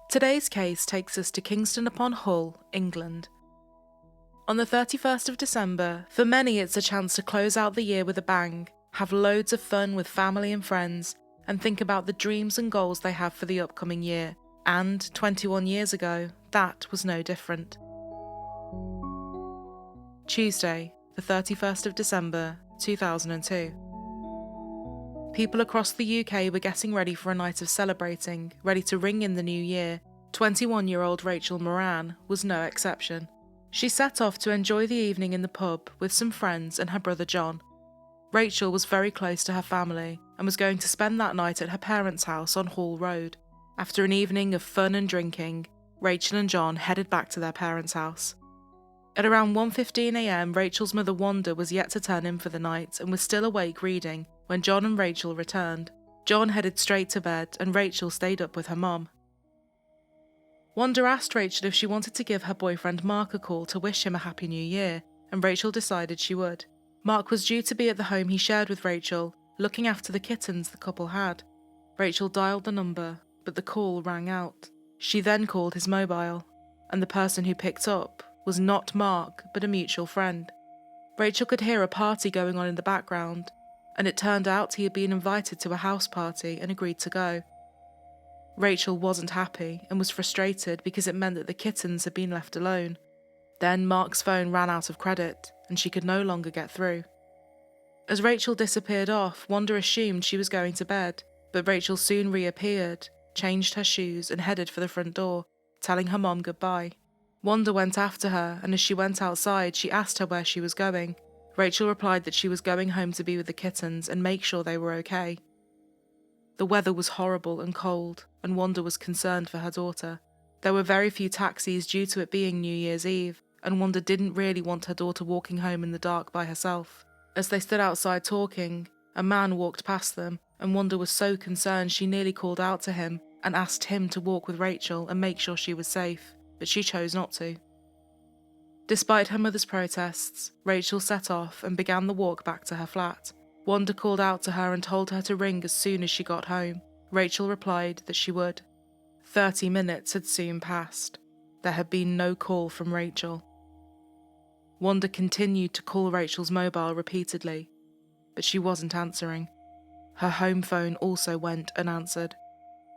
Today's case takes us to Kingston upon Hull, England. On the 31st of December, for many it's a chance to close out the year with a bang, have loads of fun with family and friends, and think about the dreams and goals they have for the upcoming year. And 21 years ago, that was no different. Tuesday, the 31st of December, 2002. People across the UK were getting ready for a night of celebrating, ready to ring in the new year. 21-year-old Rachel Moran was no exception. She set off to enjoy the evening in the pub with some friends and her brother John. Rachel was very close to her family and was going to spend that night at her parents' house on Hall Road. After an evening of fun and drinking, Rachel and John headed back to their parents' house. At around 1:15 a.m, Rachel's mother Wanda was yet to turn in for the night and was still awake reading when John and Rachel returned. John headed straight to bed and Rachel stayed up with her mom. Wanda asked Rachel if she wanted to give her boyfriend Mark a call to wish him a happy new year, and Rachel decided she would. Mark was due to be at the home he shared with Rachel, looking after the kittens the couple had. Rachel dialed the number, but the call rang out. She then called his mobile, and the person who picked up was not Mark, but a mutual friend. Rachel could hear a party going on in the background, and it turned out he had been invited to a house party and agreed to go. Rachel wasn't happy and was frustrated because it meant that the kittens had been left alone. Then Mark's phone ran out of credit, and she could no longer get through. As Rachel disappeared off, Wanda assumed she was going to bed, but Rachel soon reappeared, changed her shoes and headed for the front door, telling her mom goodbye. Wanda went after her, and as she went outside, she asked her where she was going. Rachel replied that she was going home to be with the kittens and make sure they were okay. The weather was horrible and cold, and Wanda was concerned for her daughter. There were very few taxis due to it being New Year's Eve, and Wanda didn't really want her daughter walking home in the dark by herself. As they stood outside talking, a man walked past them, and Wanda was so concerned she nearly called out to him and asked him to walk with Rachel and make sure she was safe, but she chose not to. Despite her mother's protests, Rachel set off and began the walk back to her flat. Wanda called out to her and told her to ring as soon as she got home. Rachel replied that she would. 30 minutes had soon passed. There had been no call from Rachel. Wanda continued to call Rachel's mobile repeatedly, but she wasn't answering. Her home phone also went unanswered.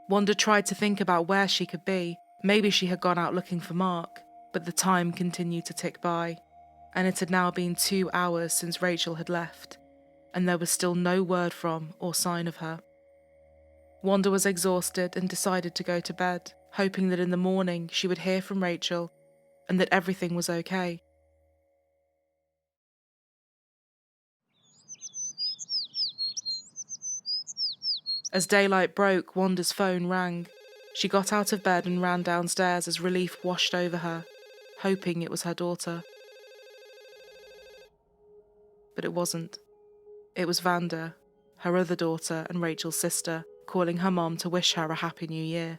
Wanda tried to think about where she could be. Maybe she had gone out looking for Mark, but the time continued to tick by, and it had now been 2 hours since Rachel had left, and there was still no word from or sign of her. Wanda was exhausted and decided to go to bed, hoping that in the morning she would hear from Rachel and that everything was okay. As daylight broke, Wanda's phone rang. She got out of bed and ran downstairs as relief washed over her, hoping it was her daughter. But it wasn't. It was Vanda, her other daughter and Rachel's sister, calling her mom to wish her a happy new year.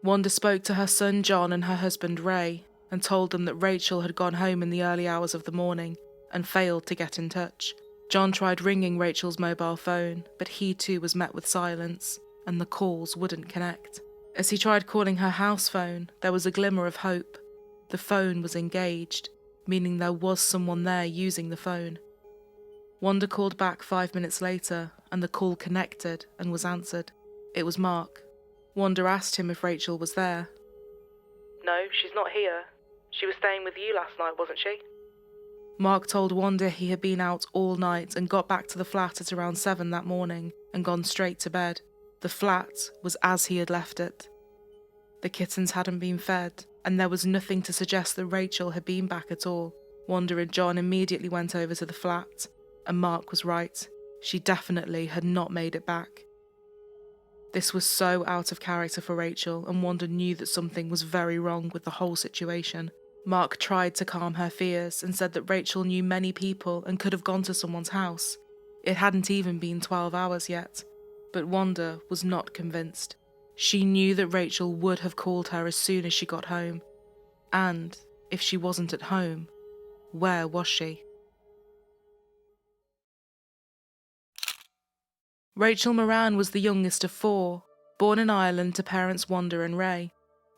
Wanda spoke to her son John and her husband Ray and told them that Rachel had gone home in the early hours of the morning and failed to get in touch. John tried ringing Rachel's mobile phone, but he too was met with silence, and the calls wouldn't connect. As he tried calling her house phone, there was a glimmer of hope. The phone was engaged, meaning there was someone there using the phone. Wanda called back 5 minutes later, and the call connected and was answered. It was Mark. Wanda asked him if Rachel was there. No, she's not here. She was staying with you last night, wasn't she? Mark told Wanda he had been out all night and got back to the flat at around 7 that morning and gone straight to bed. The flat was as he had left it. The kittens hadn't been fed, and there was nothing to suggest that Rachel had been back at all. Wanda and John immediately went over to the flat, and Mark was right. She definitely had not made it back. This was so out of character for Rachel, and Wanda knew that something was very wrong with the whole situation. Mark tried to calm her fears and said that Rachel knew many people and could have gone to someone's house. It hadn't even been 12 hours yet. But Wanda was not convinced. She knew that Rachel would have called her as soon as she got home. And if she wasn't at home, where was she? Rachel Moran was the youngest of 4, born in Ireland to parents Wanda and Ray.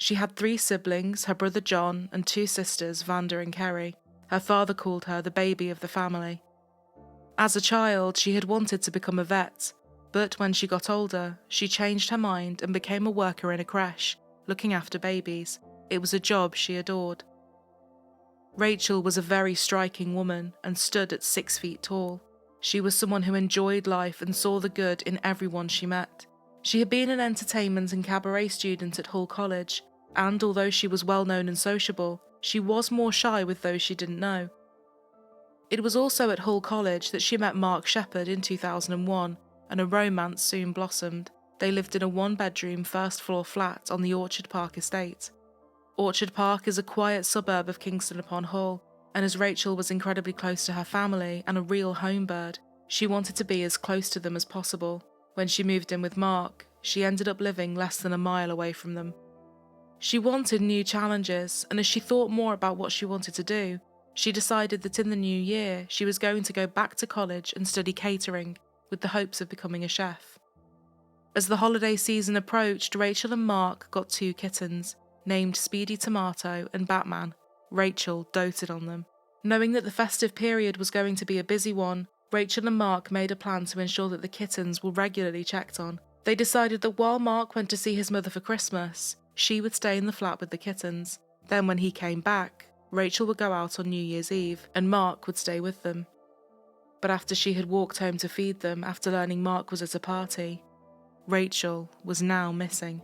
She had 3 siblings, her brother John and 2 sisters, Vanda and Kerry. Her father called her the baby of the family. As a child, she had wanted to become a vet, but when she got older, she changed her mind and became a worker in a creche, looking after babies. It was a job she adored. Rachel was a very striking woman and stood at 6 feet tall. She was someone who enjoyed life and saw the good in everyone she met. She had been an entertainment and cabaret student at Hull College, and although she was well known and sociable, she was more shy with those she didn't know. It was also at Hull College that she met Mark Shepherd in 2001, and a romance soon blossomed. They lived in a 1-bedroom, first-floor flat on the Orchard Park estate. Orchard Park is a quiet suburb of Kingston upon Hull, and as Rachel was incredibly close to her family and a real home bird, she wanted to be as close to them as possible. When she moved in with Mark, she ended up living less than a mile away from them. She wanted new challenges, and as she thought more about what she wanted to do, she decided that in the new year she was going to go back to college and study catering, with the hopes of becoming a chef. As the holiday season approached, Rachel and Mark got 2 kittens, named Speedy Tomato and Batman. Rachel doted on them. Knowing that the festive period was going to be a busy one, Rachel and Mark made a plan to ensure that the kittens were regularly checked on. They decided that while Mark went to see his mother for Christmas, she would stay in the flat with the kittens. Then when he came back, Rachel would go out on New Year's Eve, and Mark would stay with them. But after she had walked home to feed them after learning Mark was at a party, Rachel was now missing.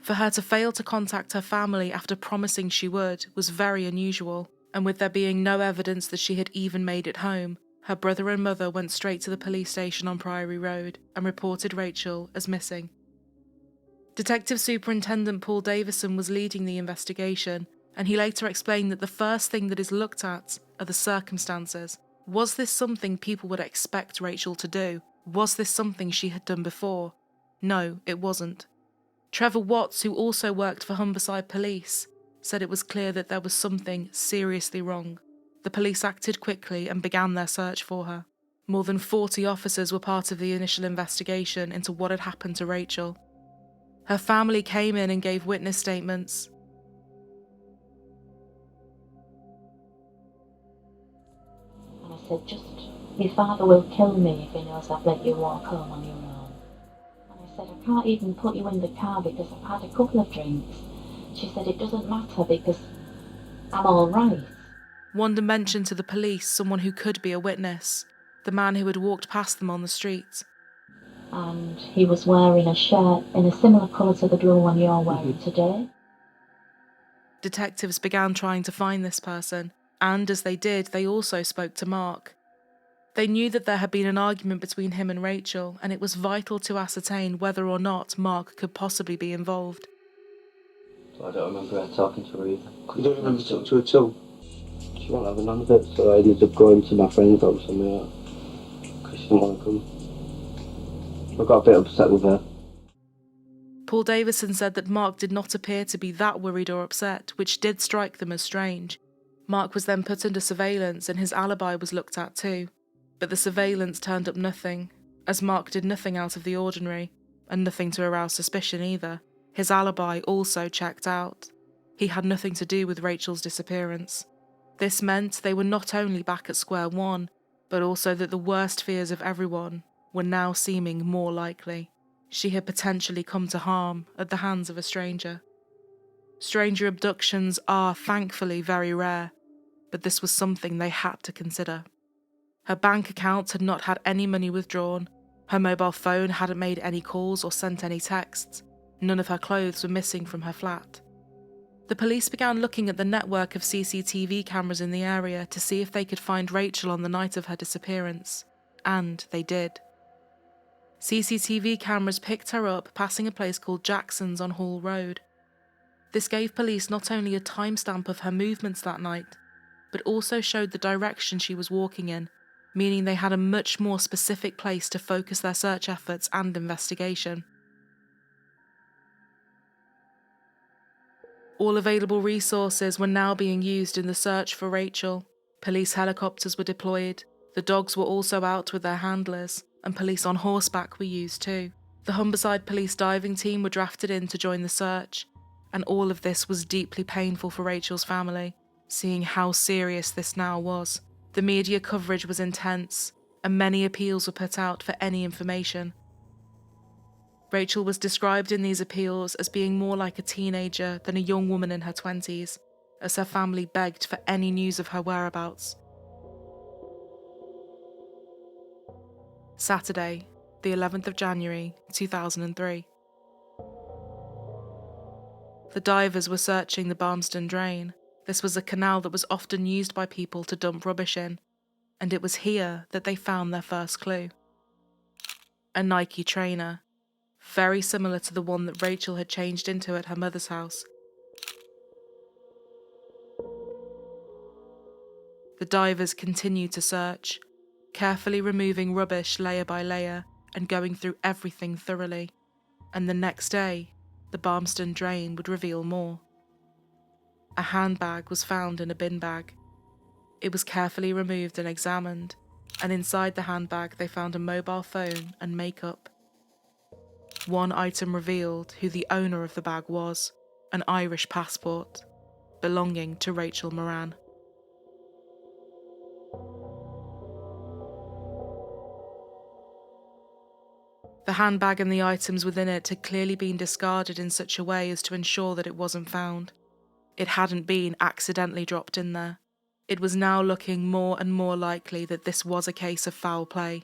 For her to fail to contact her family after promising she would was very unusual, and with there being no evidence that she had even made it home, her brother and mother went straight to the police station on Priory Road and reported Rachel as missing. Detective Superintendent Paul Davison was leading the investigation, and he later explained that the first thing that is looked at are the circumstances. Was this something people would expect Rachel to do? Was this something she had done before? No, it wasn't. Trevor Watts, who also worked for Humberside Police, said it was clear that there was something seriously wrong. The police acted quickly and began their search for her. More than 40 officers were part of the initial investigation into what had happened to Rachel. Her family came in and gave witness statements. And I said, your father will kill me if he knows I've let you walk home on your own. And I said, I can't even put you in the car because I've had a couple of drinks. She said, it doesn't matter because I'm all right. Wanda mentioned to the police someone who could be a witness, the man who had walked past them on the street. And he was wearing a shirt in a similar colour to the blue one you're wearing today. Detectives began trying to find this person, and as they did, they also spoke to Mark. They knew that there had been an argument between him and Rachel, and it was vital to ascertain whether or not Mark could possibly be involved. I don't remember her talking to her either. You don't remember talking to her at all? She wasn't having none of it, so I ended up going to my friend's house and because she didn't want to come. I got a bit upset with her. Paul Davison said that Mark did not appear to be that worried or upset, which did strike them as strange. Mark was then put under surveillance and his alibi was looked at too. But the surveillance turned up nothing, as Mark did nothing out of the ordinary, and nothing to arouse suspicion either. His alibi also checked out. He had nothing to do with Rachel's disappearance. This meant they were not only back at square one, but also that the worst fears of everyone were now seeming more likely. She had potentially come to harm at the hands of a stranger. Stranger abductions are, thankfully, very rare, but this was something they had to consider. Her bank account had not had any money withdrawn, her mobile phone hadn't made any calls or sent any texts, none of her clothes were missing from her flat. The police began looking at the network of CCTV cameras in the area to see if they could find Rachel on the night of her disappearance, and they did. CCTV cameras picked her up passing a place called Jackson's on Hall Road. This gave police not only a timestamp of her movements that night, but also showed the direction she was walking in, meaning they had a much more specific place to focus their search efforts and investigation. All available resources were now being used in the search for Rachel. Police helicopters were deployed, the dogs were also out with their handlers, and police on horseback were used too. The Humberside Police diving team were drafted in to join the search, and all of this was deeply painful for Rachel's family, seeing how serious this now was. The media coverage was intense, and many appeals were put out for any information. Rachel was described in these appeals as being more like a teenager than a young woman in her 20s, as her family begged for any news of her whereabouts. Saturday, the 11th of January, 2003. The divers were searching the Barmston Drain. This was a canal that was often used by people to dump rubbish in, and it was here that they found their first clue. A Nike trainer, very similar to the one that Rachel had changed into at her mother's house. The divers continued to search, carefully removing rubbish layer by layer and going through everything thoroughly. And the next day, the Barmston Drain would reveal more. A handbag was found in a bin bag. It was carefully removed and examined, and inside the handbag they found a mobile phone and makeup. One item revealed who the owner of the bag was, an Irish passport, belonging to Rachel Moran. The handbag and the items within it had clearly been discarded in such a way as to ensure that it wasn't found. It hadn't been accidentally dropped in there. It was now looking more and more likely that this was a case of foul play.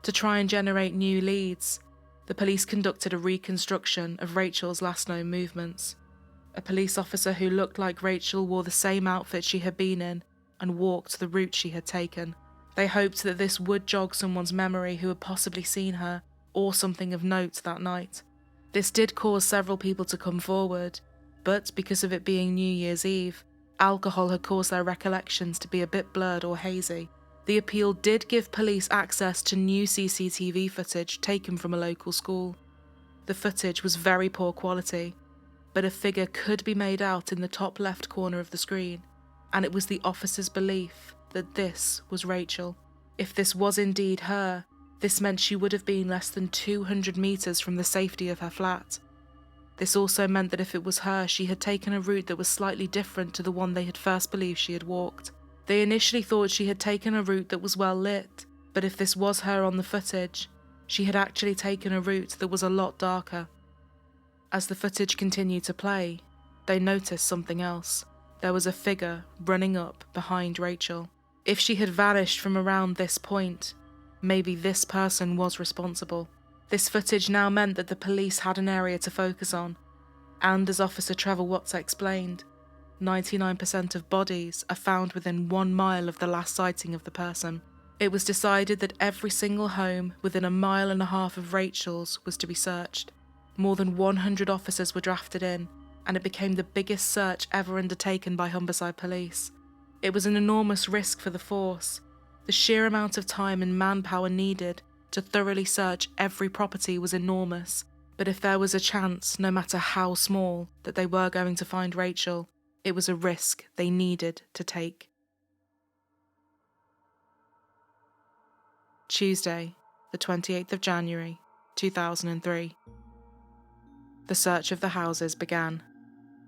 To try and generate new leads, the police conducted a reconstruction of Rachel's last known movements. A police officer who looked like Rachel wore the same outfit she had been in and walked the route she had taken. They hoped that this would jog someone's memory who had possibly seen her or something of note that night. This did cause several people to come forward, but because of it being New Year's Eve, alcohol had caused their recollections to be a bit blurred or hazy. The appeal did give police access to new CCTV footage taken from a local school. The footage was very poor quality, but a figure could be made out in the top left corner of the screen, and it was the officer's belief that this was Rachel. If this was indeed her, this meant she would have been less than 200 metres from the safety of her flat. This also meant that if it was her, she had taken a route that was slightly different to the one they had first believed she had walked. They initially thought she had taken a route that was well lit, but if this was her on the footage, she had actually taken a route that was a lot darker. As the footage continued to play, they noticed something else. There was a figure running up behind Rachel. If she had vanished from around this point, maybe this person was responsible. This footage now meant that the police had an area to focus on, and as Officer Trevor Watts explained, 99% of bodies are found within 1 mile of the last sighting of the person. It was decided that every single home within 1.5 miles of Rachel's was to be searched. More than 100 officers were drafted in, and it became the biggest search ever undertaken by Humberside Police. It was an enormous risk for the force. The sheer amount of time and manpower needed to thoroughly search every property was enormous, but if there was a chance, no matter how small, that they were going to find Rachel, it was a risk they needed to take. Tuesday, the 28th of January, 2003. The search of the houses began.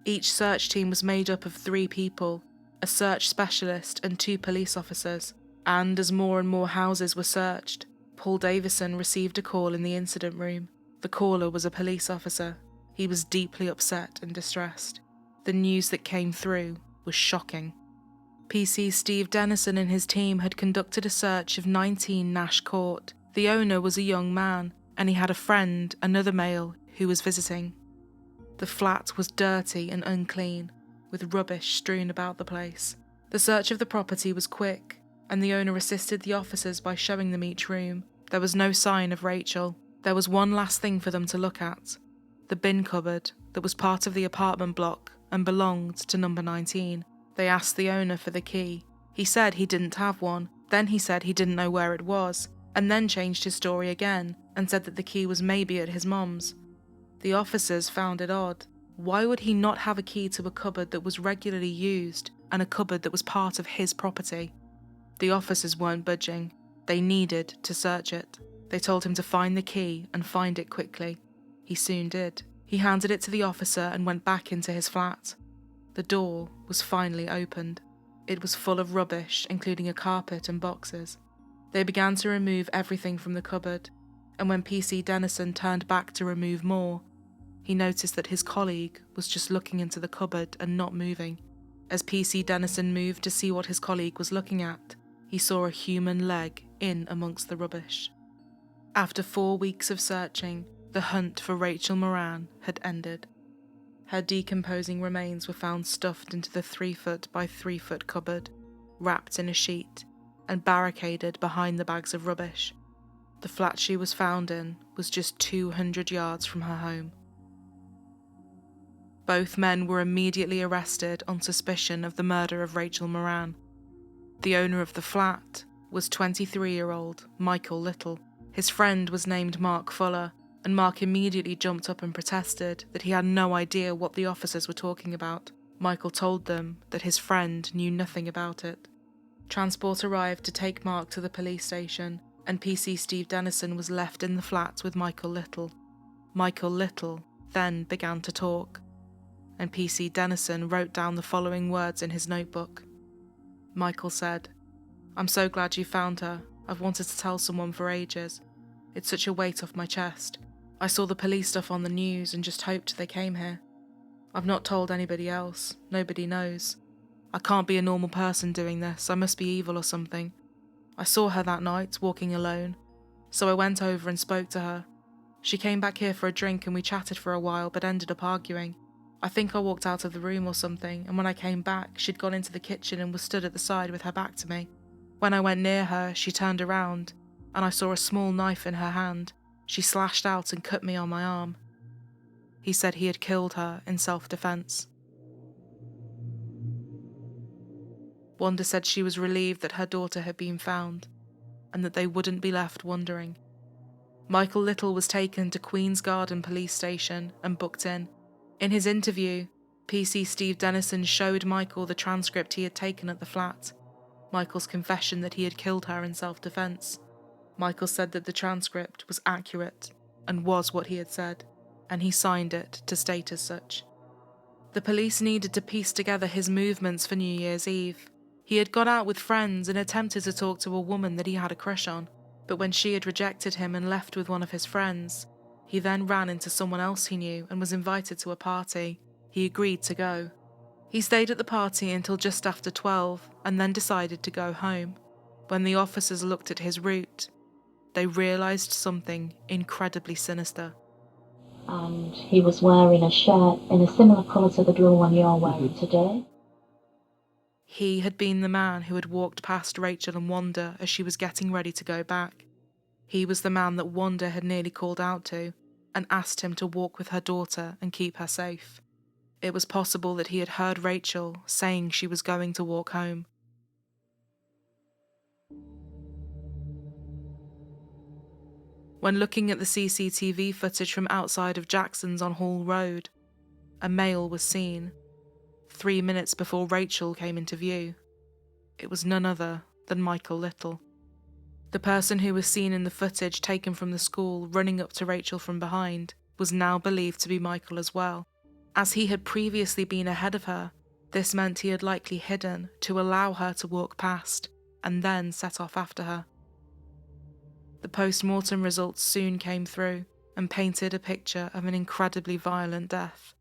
Each search team was made up of 3 people, a search specialist and 2 police officers, and as more and more houses were searched, Paul Davison received a call in the incident room. The caller was a police officer. He was deeply upset and distressed. The news that came through was shocking. PC Steve Dennison and his team had conducted a search of 19 Nash Court. The owner was a young man, and he had a friend, another male, who was visiting. The flat was dirty and unclean, with rubbish strewn about the place. The search of the property was quick, and the owner assisted the officers by showing them each room. There was no sign of Rachel. There was one last thing for them to look at: the bin cupboard that was part of the apartment block and belonged to number 19. They asked the owner for the key. He said he didn't have one. Then he said he didn't know where it was, and then changed his story again and said that the key was maybe at his mum's. The officers found it odd. Why would he not have a key to a cupboard that was regularly used and a cupboard that was part of his property? The officers weren't budging. They needed to search it. They told him to find the key and find it quickly. He soon did. He handed it to the officer and went back into his flat. The door was finally opened. It was full of rubbish, including a carpet and boxes. They began to remove everything from the cupboard, and when PC Dennison turned back to remove more, he noticed that his colleague was just looking into the cupboard and not moving. As PC Dennison moved to see what his colleague was looking at, he saw a human leg in amongst the rubbish. After 4 weeks of searching, the hunt for Rachel Moran had ended. Her decomposing remains were found stuffed into the 3-foot by 3-foot cupboard, wrapped in a sheet, and barricaded behind the bags of rubbish. The flat she was found in was just 200 yards from her home. Both men were immediately arrested on suspicion of the murder of Rachel Moran. The owner of the flat was 23-year-old Michael Little. His friend was named Mark Fuller, and Mark immediately jumped up and protested that he had no idea what the officers were talking about. Michael told them that his friend knew nothing about it. Transport arrived to take Mark to the police station, and PC Steve Dennison was left in the flat with Michael Little. Michael Little then began to talk, and PC Dennison wrote down the following words in his notebook. Michael said, "I'm so glad you found her. I've wanted to tell someone for ages. It's such a weight off my chest. I saw the police stuff on the news and just hoped they came here. I've not told anybody else. Nobody knows. I can't be a normal person doing this. I must be evil or something. I saw her that night, walking alone, so I went over and spoke to her. She came back here for a drink and we chatted for a while but ended up arguing. I think I walked out of the room or something, and when I came back, she'd gone into the kitchen and was stood at the side with her back to me. When I went near her, she turned around, and I saw a small knife in her hand. She slashed out and cut me on my arm." He said he had killed her in self-defense. Wanda said she was relieved that her daughter had been found, and that they wouldn't be left wondering. Michael Little was taken to Queen's Garden Police Station and booked in. In his interview, PC Steve Dennison showed Michael the transcript he had taken at the flat, Michael's confession that he had killed her in self-defense. Michael said that the transcript was accurate and was what he had said, and he signed it to state as such. The police needed to piece together his movements for New Year's Eve. He had gone out with friends and attempted to talk to a woman that he had a crush on, but when she had rejected him and left with one of his friends, he then ran into someone else he knew and was invited to a party. He agreed to go. He stayed at the party until just after 12 and then decided to go home. When the officers looked at his route, they realised something incredibly sinister. And he was wearing a shirt in a similar colour to the blue one you're wearing today. He had been the man who had walked past Rachel and Wanda as she was getting ready to go back. He was the man that Wanda had nearly called out to and asked him to walk with her daughter and keep her safe. It was possible that he had heard Rachel saying she was going to walk home. When looking at the CCTV footage from outside of Jackson's on Hall Road, a male was seen 3 minutes before Rachel came into view. It was none other than Michael Little. The person who was seen in the footage taken from the school running up to Rachel from behind was now believed to be Michael as well. As he had previously been ahead of her, this meant he had likely hidden to allow her to walk past and then set off after her. The post-mortem results soon came through and painted a picture of an incredibly violent death.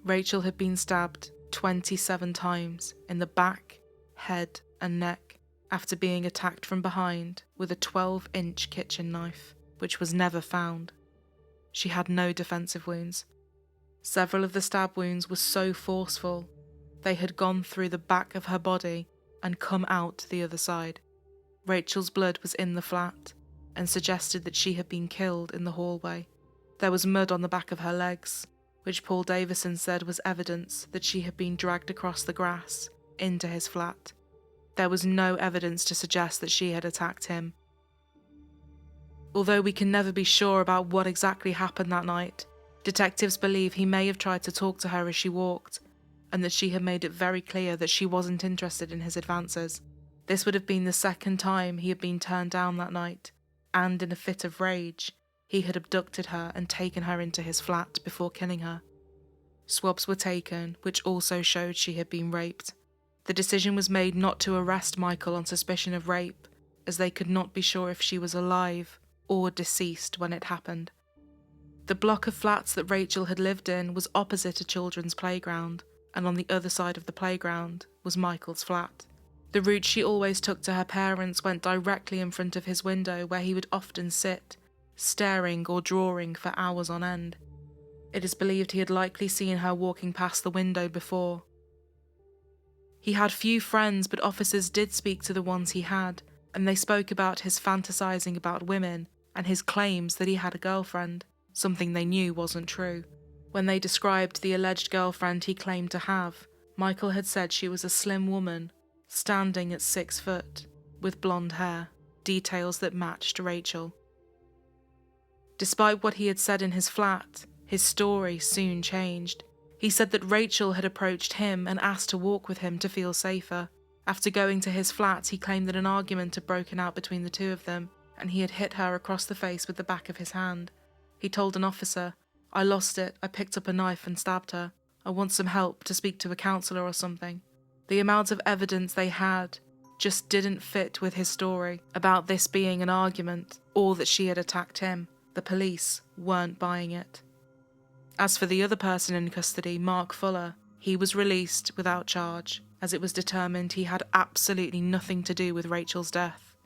Rachel had been stabbed 27 times in the back, head and neck after being attacked from behind with a 12-inch kitchen knife, which was never found. She had no defensive wounds. Several of the stab wounds were so forceful, they had gone through the back of her body and come out the other side. Rachel's blood was in the flat and suggested that she had been killed in the hallway. There was mud on the back of her legs, which Paul Davison said was evidence that she had been dragged across the grass into his flat. There was no evidence to suggest that she had attacked him. Although we can never be sure about what exactly happened that night, detectives believe he may have tried to talk to her as she walked, and that she had made it very clear that she wasn't interested in his advances. This would have been the second time he had been turned down that night, and in a fit of rage, he had abducted her and taken her into his flat before killing her. Swabs were taken, which also showed she had been raped. The decision was made not to arrest Michael on suspicion of rape, as they could not be sure if she was alive or deceased when it happened. The block of flats that Rachel had lived in was opposite a children's playground, and on the other side of the playground was Michael's flat. The route she always took to her parents went directly in front of his window, where he would often sit, staring or drawing for hours on end. It is believed he had likely seen her walking past the window before. He had few friends, but officers did speak to the ones he had, and they spoke about his fantasizing about women and his claims that he had a girlfriend, something they knew wasn't true. When they described the alleged girlfriend he claimed to have, Michael had said she was a slim woman, standing at 6 foot, with blonde hair, details that matched Rachel. Despite what he had said in his flat, his story soon changed. He said that Rachel had approached him and asked to walk with him to feel safer. After going to his flat, he claimed that an argument had broken out between the two of them, and he had hit her across the face with the back of his hand. He told an officer, "I lost it, I picked up a knife and stabbed her. I want some help to speak to a counsellor or something." The amount of evidence they had just didn't fit with his story about this being an argument or that she had attacked him. The police weren't buying it. As for the other person in custody, Mark Fuller, he was released without charge, as it was determined he had absolutely nothing to do with Rachel's death.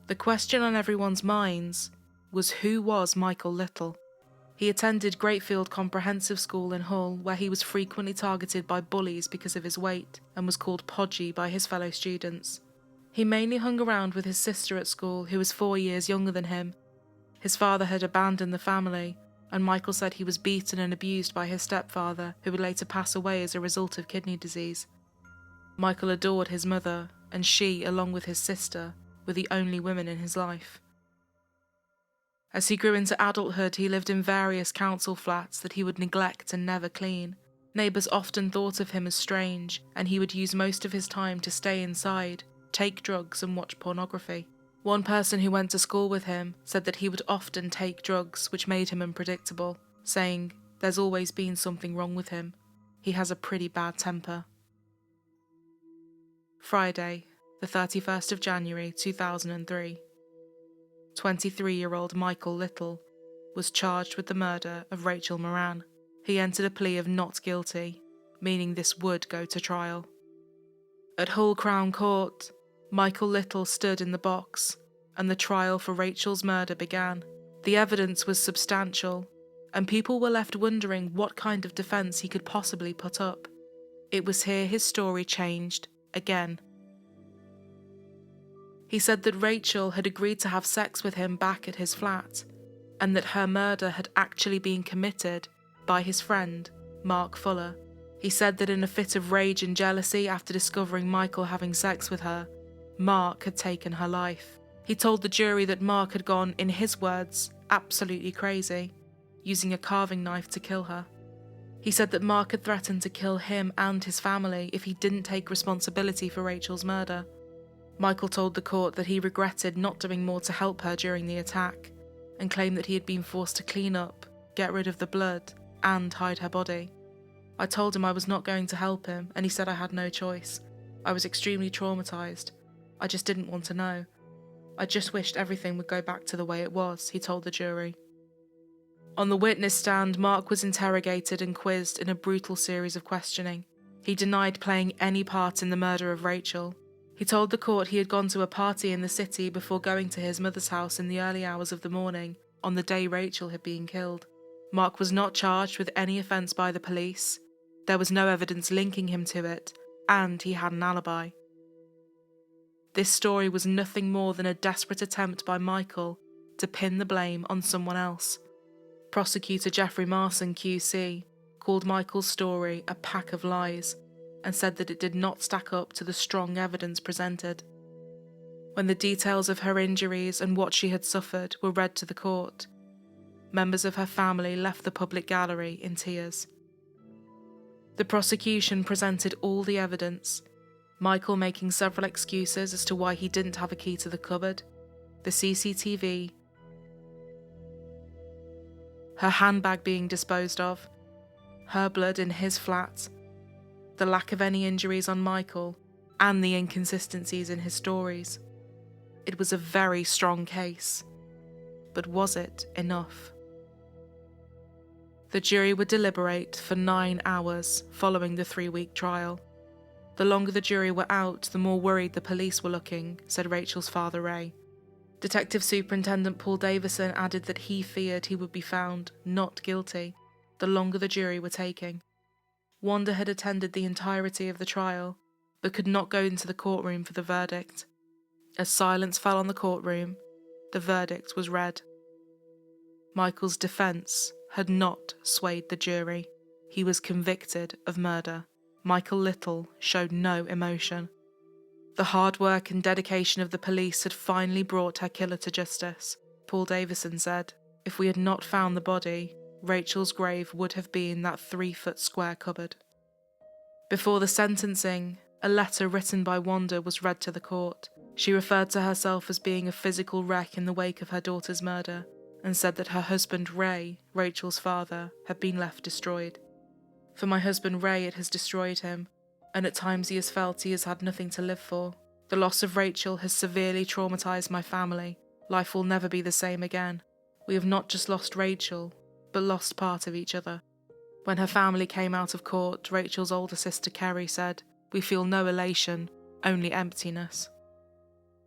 The question on everyone's minds was, who was Michael Little? He attended Greatfield Comprehensive School in Hull, where he was frequently targeted by bullies because of his weight and was called Podgy by his fellow students. He mainly hung around with his sister at school, who was 4 years younger than him. His father had abandoned the family, and Michael said he was beaten and abused by his stepfather, who would later pass away as a result of kidney disease. Michael adored his mother, and she, along with his sister, were the only women in his life. As he grew into adulthood, he lived in various council flats that he would neglect and never clean. Neighbours often thought of him as strange, and he would use most of his time to stay inside, take drugs and watch pornography. One person who went to school with him said that he would often take drugs, which made him unpredictable, saying, "There's always been something wrong with him. He has a pretty bad temper." Friday, the 31st of January 2003. 23-year-old Michael Little was charged with the murder of Rachel Moran. He entered a plea of not guilty, meaning this would go to trial. At Hull Crown Court, Michael Little stood in the box, and the trial for Rachel's murder began. The evidence was substantial, and people were left wondering what kind of defence he could possibly put up. It was here his story changed again. He said that Rachel had agreed to have sex with him back at his flat, and that her murder had actually been committed by his friend, Mark Fuller. He said that in a fit of rage and jealousy after discovering Michael having sex with her, Mark had taken her life. He told the jury that Mark had gone, in his words, absolutely crazy, using a carving knife to kill her. He said that Mark had threatened to kill him and his family if he didn't take responsibility for Rachel's murder. Michael told the court that he regretted not doing more to help her during the attack, and claimed that he had been forced to clean up, get rid of the blood, and hide her body. I told him I was not going to help him, and he said I had no choice. I was extremely traumatised. I just didn't want to know. I just wished everything would go back to the way it was, he told the jury. On the witness stand, Mark was interrogated and quizzed in a brutal series of questioning. He denied playing any part in the murder of Rachel. He told the court he had gone to a party in the city before going to his mother's house in the early hours of the morning, on the day Rachel had been killed. Mark was not charged with any offence by the police. There was no evidence linking him to it, and he had an alibi. This story was nothing more than a desperate attempt by Michael to pin the blame on someone else. Prosecutor Jeffrey Marson QC called Michael's story a pack of lies, and said that it did not stack up to the strong evidence presented. When the details of her injuries and what she had suffered were read to the court, members of her family left the public gallery in tears. The prosecution presented all the evidence, Michael making several excuses as to why he didn't have a key to the cupboard, the CCTV, her handbag being disposed of, her blood in his flat, the lack of any injuries on Michael, and the inconsistencies in his stories. It was a very strong case, but was it enough? The jury would deliberate for 9 hours following the 3-week trial. The longer the jury were out, the more worried the police were looking, said Rachel's father Ray. Detective Superintendent Paul Davison added that he feared he would be found not guilty the longer the jury were taking. Wanda had attended the entirety of the trial, but could not go into the courtroom for the verdict. As silence fell on the courtroom, the verdict was read. Michael's defence had not swayed the jury. He was convicted of murder. Michael Little showed no emotion. The hard work and dedication of the police had finally brought her killer to justice. Paul Davison said, "If we had not found the body, Rachel's grave would have been that 3-foot square cupboard." Before the sentencing, a letter written by Wanda was read to the court. She referred to herself as being a physical wreck in the wake of her daughter's murder, and said that her husband Ray, Rachel's father, had been left destroyed. "For my husband Ray, it has destroyed him, and at times he has felt he has had nothing to live for. The loss of Rachel has severely traumatised my family. Life will never be the same again. We have not just lost Rachel, but lost part of each other." When her family came out of court, Rachel's older sister Kerry said, "We feel no elation, only emptiness."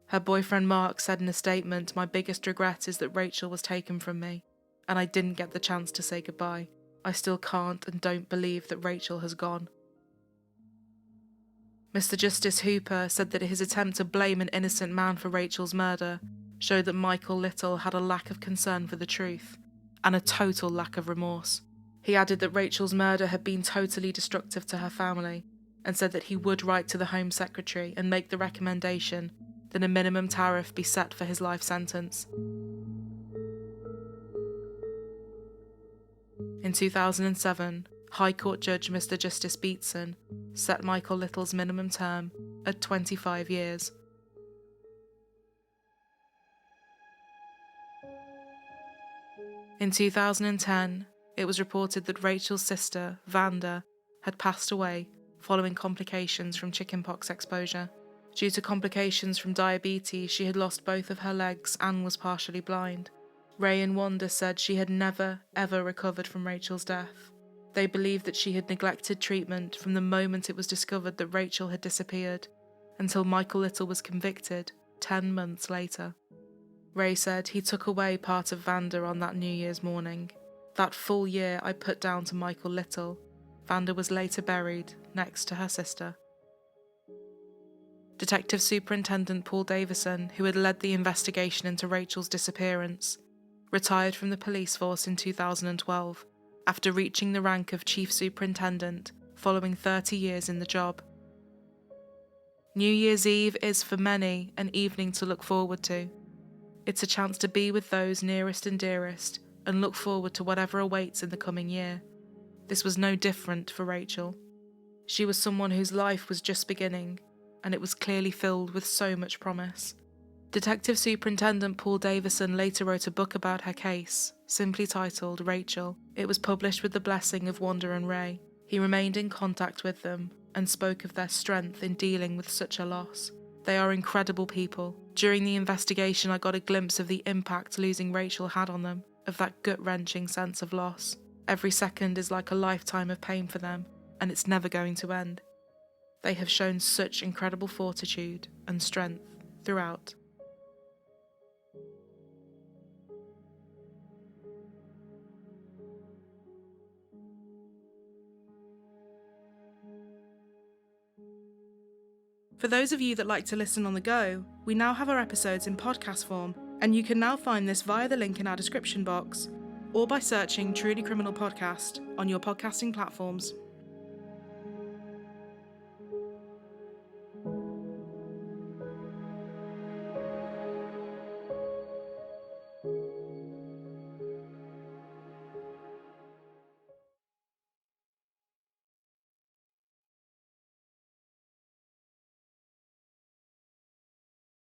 Her boyfriend Mark said in a statement, "My biggest regret is that Rachel was taken from me, and I didn't get the chance to say goodbye. I still can't and don't believe that Rachel has gone." Mr. Justice Hooper said that his attempt to blame an innocent man for Rachel's murder showed that Michael Little had a lack of concern for the truth, and a total lack of remorse. He added that Rachel's murder had been totally destructive to her family, and said that he would write to the Home Secretary and make the recommendation that a minimum tariff be set for his life sentence. In 2007, High Court Judge Mr. Justice Beatson set Michael Little's minimum term at 25 years. In 2010, it was reported that Rachel's sister, Vanda, had passed away following complications from chickenpox exposure. Due to complications from diabetes, she had lost both of her legs and was partially blind. Ray and Wanda said she had never, ever recovered from Rachel's death. They believed that she had neglected treatment from the moment it was discovered that Rachel had disappeared, until Michael Little was convicted 10 months later. Ray said he took away part of Vanda on that New Year's morning. That full year I put down to Michael Little. Vanda was later buried next to her sister. Detective Superintendent Paul Davison, who had led the investigation into Rachel's disappearance, retired from the police force in 2012 after reaching the rank of Chief Superintendent following 30 years in the job. New Year's Eve is for many an evening to look forward to. It's a chance to be with those nearest and dearest and look forward to whatever awaits in the coming year. This was no different for Rachel. She was someone whose life was just beginning, and it was clearly filled with so much promise. Detective Superintendent Paul Davison later wrote a book about her case, simply titled Rachel. It was published with the blessing of Wanda and Ray. He remained in contact with them and spoke of their strength in dealing with such a loss. They are incredible people. During the investigation, I got a glimpse of the impact losing Rachel had on them, of that gut-wrenching sense of loss. Every second is like a lifetime of pain for them, and it's never going to end. They have shown such incredible fortitude and strength throughout. For those of you that like to listen on the go, we now have our episodes in podcast form, and you can now find this via the link in our description box, or by searching Truly Criminal Podcast on your podcasting platforms.